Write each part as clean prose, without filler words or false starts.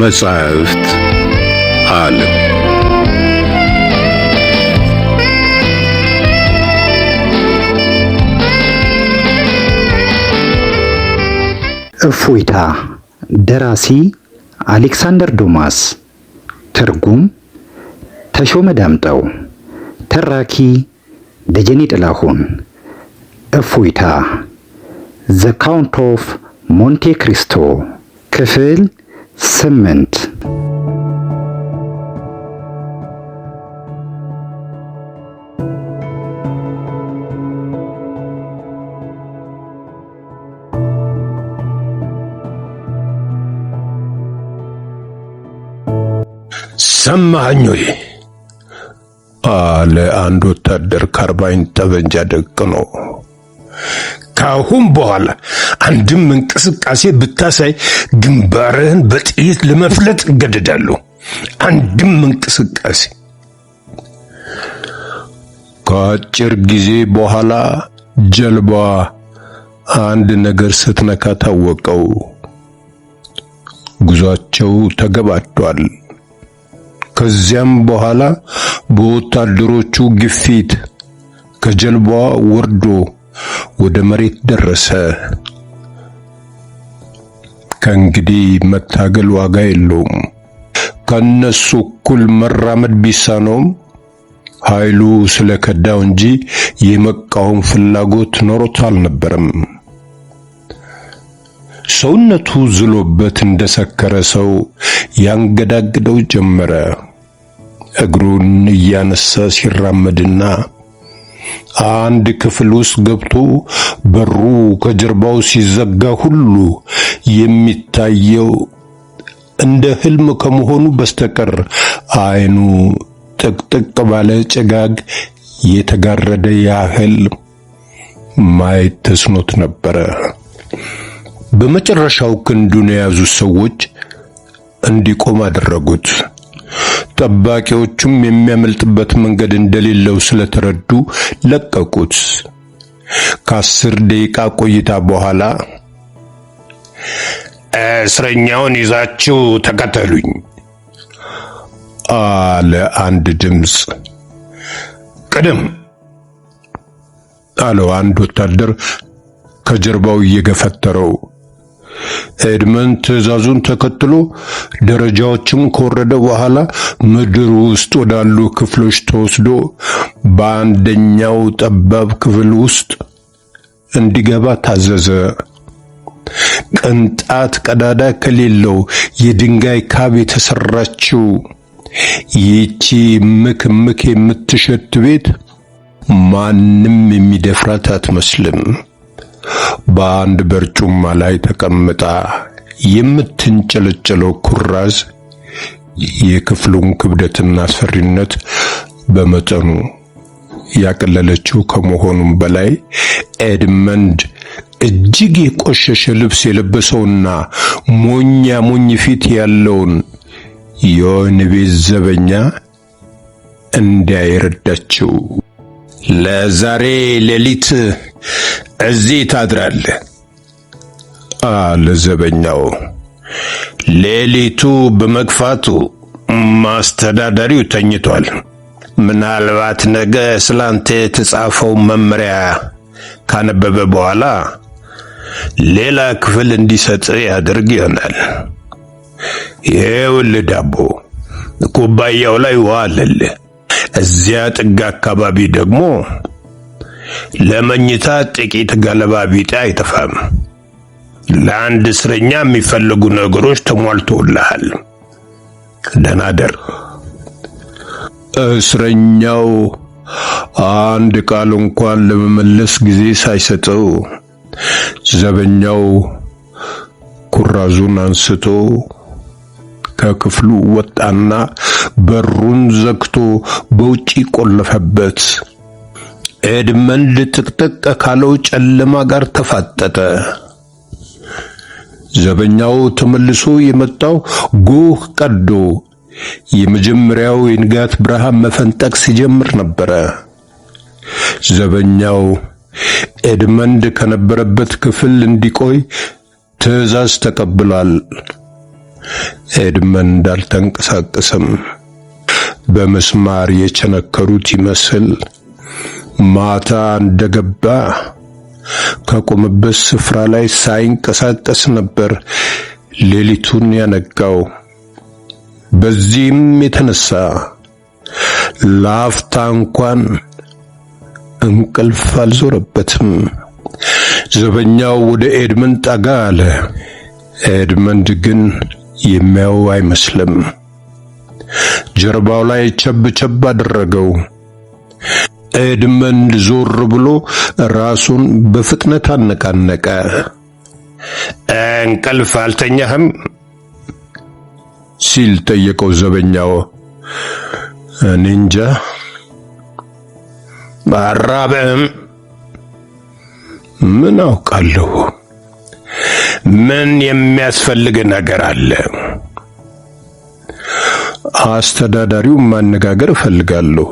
ከመጻሕፍት ዓለም እፎይታ ደራሲ አሌክሳንደር ዱማስ ትርጉም ተሾመ ዳምጠው ተራኪ ደጀኔ ጥላሁን እፎይታ ዘ ካውንት ኦፍ ሞንቴ ክሪስቶ ክፍል 8 ሰማኸኝ ወይ? አለ አንድ ወታደር ካርባይን ጠበንጃ ደቅኖ። ካሁን በኋላ አንድም እንቅስቃሴ ብታሳይ ግንባርህን በጥይት ለመፍለጥ እገደዳለሁ። አንድም እንቅስቃሴ። ከአጭር ጊዜ በኋላ ጀልባዋ አንድ ነገር ስትነካ ታወቀው። ጉዟቸው ተገባዷል። ከዚያም በኋላ በወታደሮቹ ግፊት ከጀልባዋ ወርዶ ወደ መሬት ደረሰ። ከእንግዲህ መታገል ዋጋ የለውም። ከነሱ እኩል መራመድ ቢሳነውም ኃይሉ ስለከዳው እንጂ የመቃወም ፍላጎት ኖሮት አልነበረም። ሰውነቱ ዝሎበት እንደሰከረ ሰው ያንገዳግደው ጀመረ። እግሩን እያነሳ ሲራመድና አንድ ክፍል ውስጥ ገብቶ በሩ ከጀርባው ሲዘጋ ሁሉ የሚታየው እንደ ህልም ከመሆኑ በስተቀር አይኑ ጥቅጥቅ ባለ ጭጋግ የተጋረደ ያህል ማየት ተስኖት ነበረ። በመጨረሻው ክንዱን የያዙ ሰዎች እንዲቆም አደረጉት። ጠባቂዎቹም የሚያመልጥበት መንገድ እንደሌለው ስለተረዱ ለቀቁት። ከ10 ደቂቃ ቆይታ በኋላ እስረኛውን ይዛችሁ ተከተሉኝ አለ አንድ ድምፅ። ቅድም አለው አንድ ወታደር ከጀርባው እየገፈተረው። ኤድመንድ ትዕዛዙን ተከትሎ ደረጃዎችን ከወረደ በኋላ ምድር ውስጥ ወዳሉ ክፍሎች ተወስዶ በአንደኛው ጠባብ ክፍል ውስጥ እንዲገባ ታዘዘ። ቅንጣት ቀዳዳ ከሌለው የድንጋይ ካብ የተሰራችው ይህቺ ምክ የምትሸት ቤት ማንም የሚደፍራት አትመስልም። በአንድ በርጩማ ላይ ተቀምጣ የምትንጨለጨለው ኩራዝ የክፍሉን ክብደትና አስፈሪነት በመጠኑ ያቀለለችው ከመሆኑም በላይ ኤድመንድ እጅግ የቆሸሸ ልብስ የለበሰውና ሞኝ ፊት ያለውን የወህኒ ቤት ዘበኛ እንዳይረዳቸው። ለዛሬ ሌሊት እዚህ ታድራለህ አለ ዘበኛው። ሌሊቱ በመግፋቱ ማስተዳደሪው ተኝቷል። ምናልባት ነገ ስላንተ የተጻፈው መመሪያ ካነበበ በኋላ ሌላ ክፍል እንዲሰጥ ያደርግ ይሆናል። ይኸውልህ ዳቦ ኩባያው ላይ ውሃ አለልህ። እዚያ ጥግ አካባቢ ደግሞ ለመኝታ ጥቂት ገለባ ቢጤ አይጠፋም። ለአንድ እስረኛ የሚፈልጉ ነገሮች ተሟልተውልሃል። ደህና ደር። እስረኛው አንድ ቃል እንኳን ለመመለስ ጊዜ ሳይሰጠው ዘበኛው ኩራዙን አንስቶ ከክፍሉ ወጣና በሩን ዘግቶ በውጪ ቆለፈበት። ኤድመንድ ጥቅጥቅ ካለው ጨለማ ጋር ተፋጠጠ። ዘበኛው ተመልሶ የመጣው ጎህ ቀዶ የመጀመሪያው የንጋት ብርሃን መፈንጠቅ ሲጀምር ነበረ። ዘበኛው ኤድመንድ ከነበረበት ክፍል እንዲቆይ ትዕዛዝ ተቀብሏል። ኤድመንድ አልተንቀሳቀሰም። በመስማር የቸነከሩት ይመስል ማታ እንደገባ ከቆመበት ስፍራ ላይ ሳይንቀሳቀስ ነበር ሌሊቱን ያነጋው። በዚህም የተነሳ ላፍታ እንኳን እንቅልፍ አልዞረበትም። ዘበኛው ወደ ኤድመንድ ጠጋ አለ። ኤድመንድ ግን የሚያው አይመስልም። ጀርባው ላይ ቸብ አደረገው። ኤድመንድ ዞር ብሎ ራሱን በፍጥነት አነቃነቀ። እንቅልፍ አልተኛህም ሲል ጠየቀው ዘበኛው። እኔ እንጃ። አራበህም? ምን አውቃለሁ። ምን የሚያስፈልግ ነገር አለ? አስተዳዳሪው ማነጋገር እፈልጋለሁ።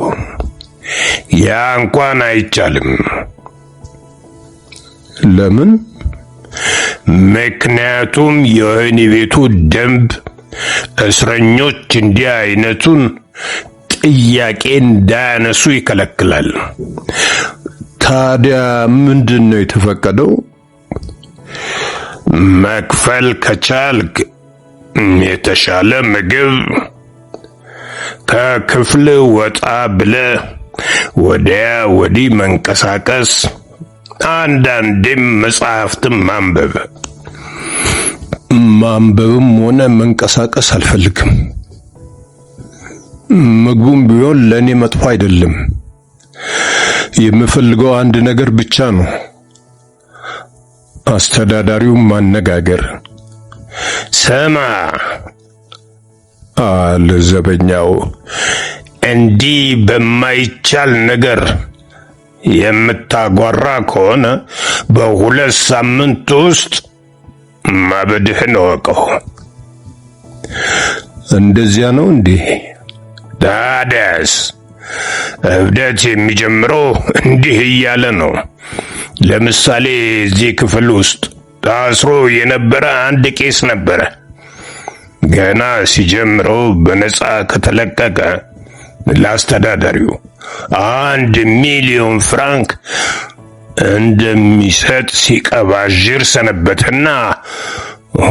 ያ እንኳን አይቻልም። ለምን? ምክንያቱም የወህኒ ቤቱ ደንብ እስረኞች እንዲህ አይነቱን ጥያቄ እንዳያነሱ ይከለክላል። ታዲያ ምንድነው የተፈቀደው? መክፈል ከቻልክ የተሻለ ምግብ፣ ከክፍል ወጣ ብለ ወዲያ ወዲህ መንቀሳቀስ፣ አንዳንዴም መጽሐፍትን ማንበብ። ማንበብም ሆነ መንቀሳቀስ አልፈልግም። ምግቡም ቢሆን ለኔ መጥፎ አይደለም። የምፈልገው አንድ ነገር ብቻ ነው፣ አስተዳዳሪውን ማነጋገር። ስማ አለ ዘበኛው፣ እንዲህ በማይቻል ነገር የምታጓራ ከሆነ በ2 ሳምንት ውስጥ ማበድህን እወቀው። እንደዚያ ነው እንዴ? ታዲያስ እብደት የሚጀምረው እንዲህ እያለ ነው። ለምሳሌ እዚህ ክፍል ውስጥ ታስሮ የነበረ አንድ ቄስ ነበረ። ገና ሲጀምረው በነፃ ከተለቀቀ ለአስተዳዳሪው 1,000,000 ፍራንክ እንደሚሰጥ ሲቀባዥር ሰነበትና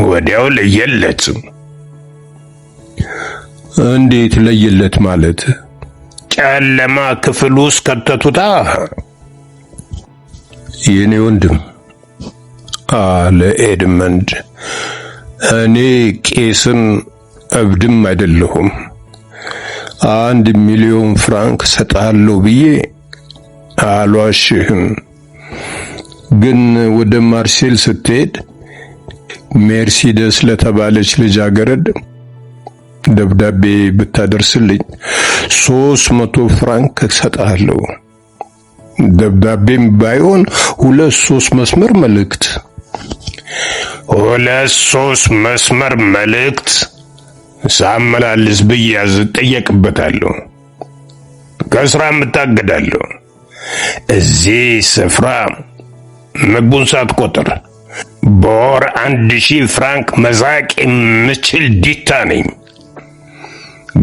ወዲያው ለየለት። እንዴት ለየለት ማለት? ጨለማ ክፍል ውስጥ ከተቱታ። የኔ ወንድም አለ ኤድመንድ፣ እኔ ቄስም እብድም አይደለሁም። 1,000,000 ፍራንክ ሰጣለሁ ብዬ አልዋሽህም። ግን ወደ ማርሴል ስትሄድ ሜርሲደስ ለተባለች ልጃገረድ ደብዳቤ ብታደርስልኝ 300 ፍራንክ ሰጣለሁ። ደብዳቤም ባይሆን 2-3 መስመር መልእክት። 2-3 መስመር መልእክት ሳመላልስ ብያዝ እጠየቅበታለሁ፣ ከስራም እታገዳለሁ። እዚህ ስፍራ ምግቡን ሳትቆጥር በወር 1,000 ፍራንክ መዛቅ የምችል ዲታ ነኝ።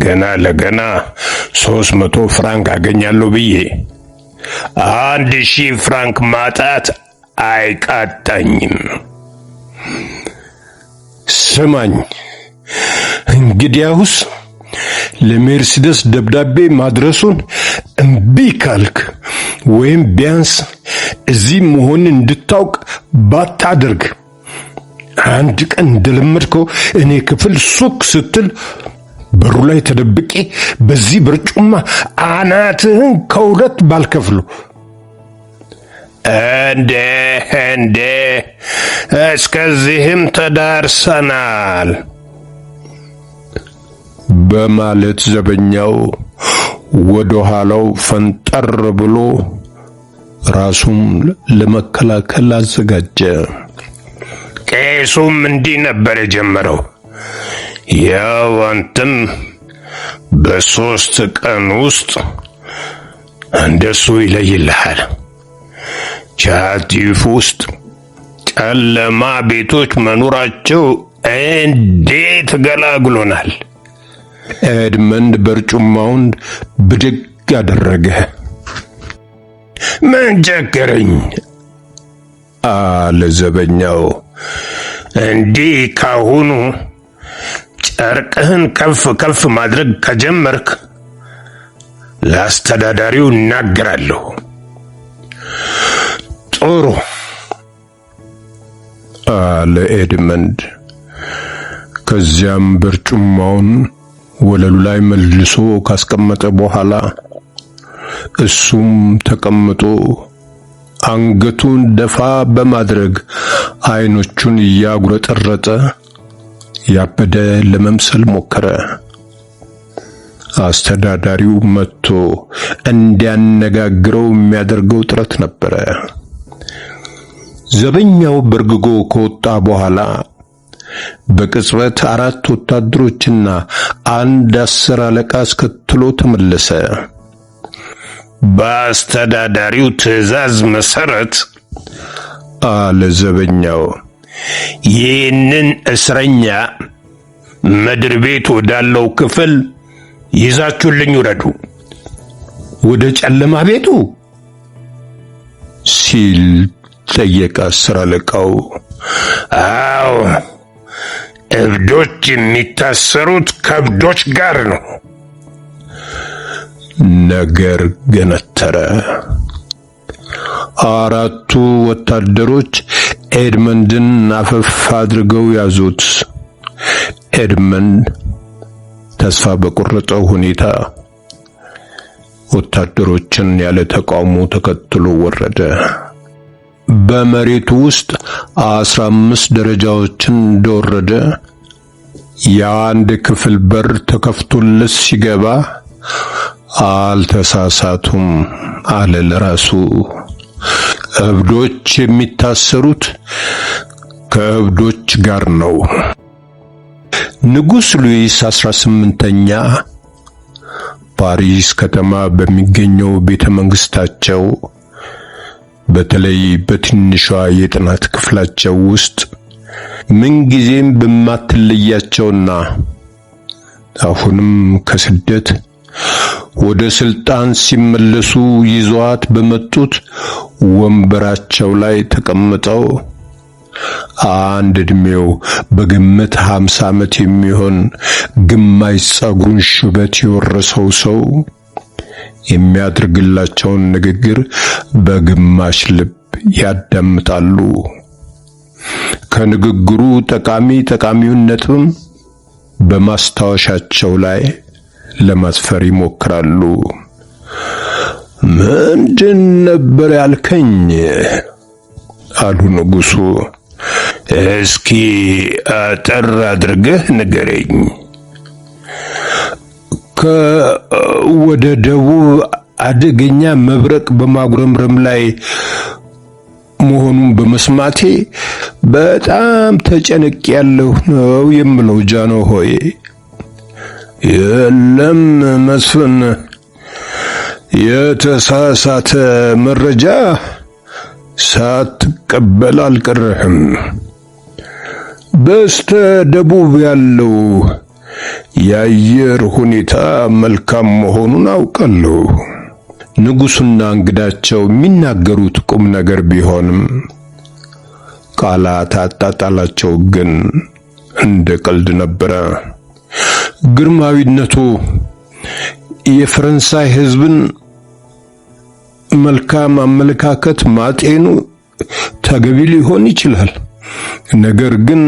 ገና ለገና 300 ፍራንክ አገኛለሁ ብዬ 1,000 ፍራንክ ማጣት አይቃጣኝም። ስማኝ፣ እንግዲያውስ ለሜርሲደስ ደብዳቤ ማድረሱን እምቢ ካልክ ወይም ቢያንስ እዚህ መሆን እንድታውቅ ባታደርግ፣ አንድ ቀን እንደለመድከው እኔ ክፍል ሱቅ ስትል በሩ ላይ ተደብቄ በዚህ በርጩማ አናትህን ከሁለት ባልከፍሉ። እንዴ እስከዚህም ተዳርሰናል በማለት ዘበኛው ወደ ኋላው ፈንጠር ብሎ ራሱን ለመከላከል አዘጋጀ። ቄሱም እንዲህ ነበር የጀመረው። ያው አንተም በ3 ቀን ውስጥ እንደሱ ይለይልሃል። ቻቲፍ ውስጥ ጨለማ ቤቶች መኖራቸው እንዴት ገላግሎናል። ኤድመንድ በርጩማውን ብድግ አደረገ። ምን ቸገረኝ አለ ዘበኛው። እንዲህ ካሁኑ ጨርቅህን ከፍ ከፍ ማድረግ ከጀመርክ ለአስተዳዳሪው እናገራለሁ። ጥሩ አለ ኤድመንድ። ከዚያም በርጩማውን ወለሉ ላይ መልሶ ካስቀመጠ በኋላ እሱም ተቀምጦ አንገቱን ደፋ በማድረግ አይኖቹን እያጉረጠረጠ ያበደ ለመምሰል ሞከረ። አስተዳዳሪው መጥቶ እንዲያነጋግረው የሚያደርገው ጥረት ነበረ። ዘበኛው በርግጎ ከወጣ በኋላ በቅጽበት 4 ወታደሮችና አንድ 10 አለቃ አስከትሎ ተመለሰ። በአስተዳዳሪው ትዕዛዝ መሰረት አለ ዘበኛው፣ ይህንን እስረኛ ምድር ቤት ወዳለው ክፍል ይዛችሁልኝ ውረዱ። ወደ ጨለማ ቤቱ ሲል ጠየቀ 10 አለቃው። አዎ፣ እብዶች የሚታሰሩት ከእብዶች ጋር ነው። ነገር ገነተረ። 4ቱ ወታደሮች ኤድመንድን አፈፍ አድርገው ያዙት። ኤድመንድ ተስፋ በቆረጠው ሁኔታ ወታደሮችን ያለ ተቃውሞ ተከትሎ ወረደ። በመሬቱ ውስጥ 15 ደረጃዎችን እንደወረደ የአንድ ክፍል በር ተከፍቶለት ሲገባ አልተሳሳቱም አለ ለራሱ። እብዶች የሚታሰሩት ከእብዶች ጋር ነው። ንጉሥ ሉዊስ 18ኛ ፓሪስ ከተማ በሚገኘው ቤተ መንግስታቸው በተለይ በትንሿ የጥናት ክፍላቸው ውስጥ ምንጊዜም በማትለያቸውና አሁንም ከስደት ወደ ስልጣን ሲመለሱ ይዘዋት በመጡት ወንበራቸው ላይ ተቀምጠው አንድ እድሜው በግምት 50 ዓመት የሚሆን ግማሽ ጸጉሩን ሽበት የወረሰው ሰው የሚያደርግላቸውን ንግግር በግማሽ ልብ ያዳምጣሉ። ከንግግሩ ጠቃሚውን ነጥብም በማስታወሻቸው ላይ ለማስፈር ይሞክራሉ። ምንድን ነበር ያልከኝ? አሉ ንጉሡ። እስኪ አጠር አድርገህ ንገረኝ። ወደ ደቡብ አደገኛ መብረቅ በማጉረምረም ላይ መሆኑን በመስማቴ በጣም ተጨንቄያለሁ ነው የምለው ጃኖ ሆይ። የለም መስፍን፣ የተሳሳተ መረጃ ሳትቀበል አልቀረህም። በስተ ደቡብ ያለው የአየር ሁኔታ መልካም መሆኑን አውቃለሁ። ንጉሡና እንግዳቸው የሚናገሩት ቁም ነገር ቢሆንም ቃላት አጣጣላቸው ግን እንደ ቀልድ ነበረ። ግርማዊነቱ የፈረንሳይ ሕዝብን መልካም አመለካከት ማጤኑ ተገቢ ሊሆን ይችላል። ነገር ግን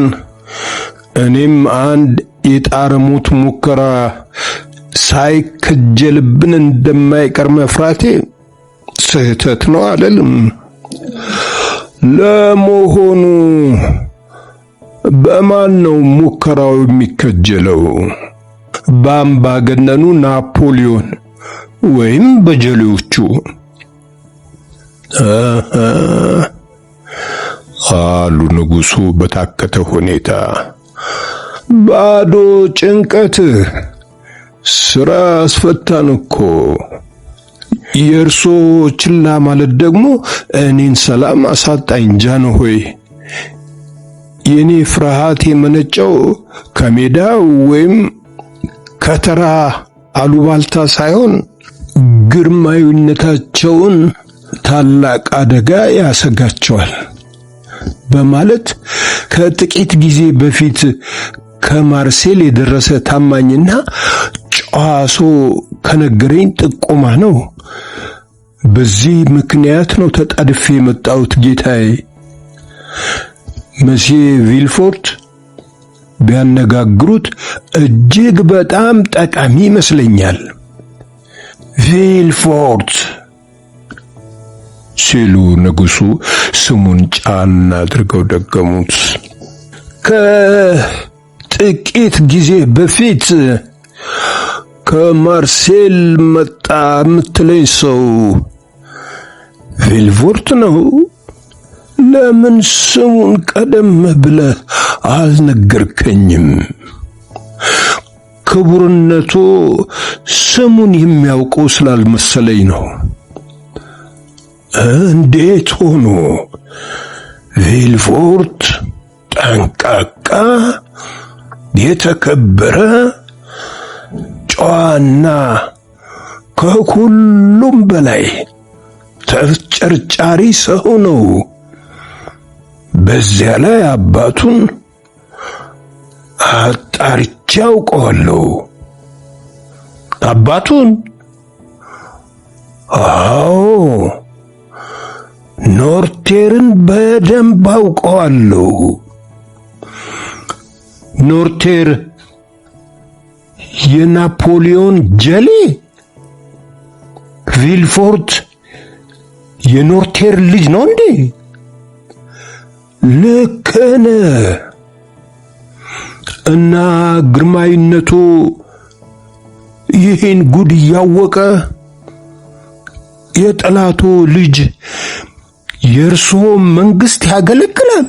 እኔም አንድ የጣረሞት ሙከራ ሳይከጀልብን እንደማይቀር መፍራቴ ስህተት ነው አይደለም? ለመሆኑ በማን ነው ሙከራው የሚከጀለው? በአምባገነኑ ናፖሊዮን ወይም በጀሌዎቹ? አሉ ንጉሡ በታከተ ሁኔታ። ባዶ ጭንቀት ስራ አስፈታን እኮ። የእርሶ ችላ ማለት ደግሞ እኔን ሰላም አሳጣኝ ጃንሆይ። የኔ ፍርሃት የመነጨው ከሜዳ ወይም ከተራ አሉባልታ ሳይሆን ግርማዊነታቸውን ታላቅ አደጋ ያሰጋቸዋል በማለት ከጥቂት ጊዜ በፊት ከማርሴል የደረሰ ታማኝና ጨዋሶ ከነገረኝ ጥቆማ ነው። በዚህ ምክንያት ነው ተጣድፌ የመጣሁት ጌታዬ። መሲ ቪልፎርት ቢያነጋግሩት እጅግ በጣም ጠቃሚ ይመስለኛል። ቪልፎርት ሲሉ ንጉሡ ስሙን ጫን አድርገው ደገሙት። ከጥቂት ጊዜ በፊት ከማርሴል መጣ የምትለኝ ሰው ቪልፎርት ነው? ለምን ስሙን ቀደም ብለህ አልነገርከኝም? ክቡርነቱ ስሙን የሚያውቁ ስላልመሰለኝ ነው። እንዴት ሆኖ? ቪልፎርት ጠንቃቃ፣ የተከበረ፣ ጨዋና ከሁሉም በላይ ተፍጨርጫሪ ሰው ነው። በዚያ ላይ አባቱን አጣርቼ አውቀዋለሁ። አባቱን? አዎ፣ ኖርቴርን በደንብ አውቀዋለሁ። ኖርቴር የናፖሊዮን ጀሌ? ቪልፎርት የኖርቴር ልጅ ነው እንዴ? ልክ ነህ። እና ግርማዊነቱ ይህን ጉድ እያወቀ የጠላቱ ልጅ የእርሶ መንግስት ያገለግላል?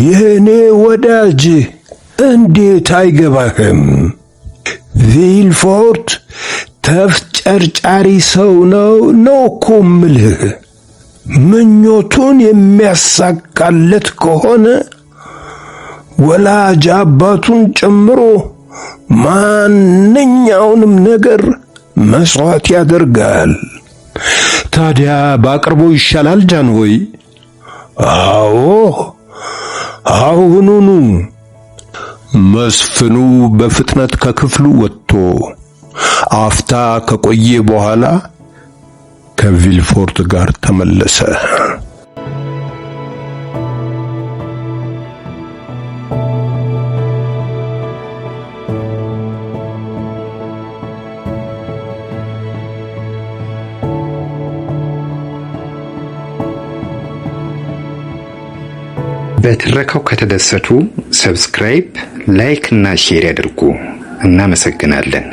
የእኔ ወዳጅ እንዴት አይገባህም? ቪልፎርት ተፍጨርጫሪ ሰው ነው እኮ እምልህ። ምኞቱን የሚያሳካለት ከሆነ ወላጅ አባቱን ጨምሮ ማንኛውንም ነገር መስዋዕት ያደርጋል። ታዲያ ባቅርቦ ይሻላል ጃንሆይ? አዎ፣ አሁኑኑ። መስፍኑ በፍጥነት ከክፍሉ ወጥቶ አፍታ ከቆየ በኋላ ከቪልፎርት ጋር ተመለሰ። በትረካው ከተደሰቱ ሰብስክራይብ፣ ላይክ እና ሼር ያድርጉ። እናመሰግናለን።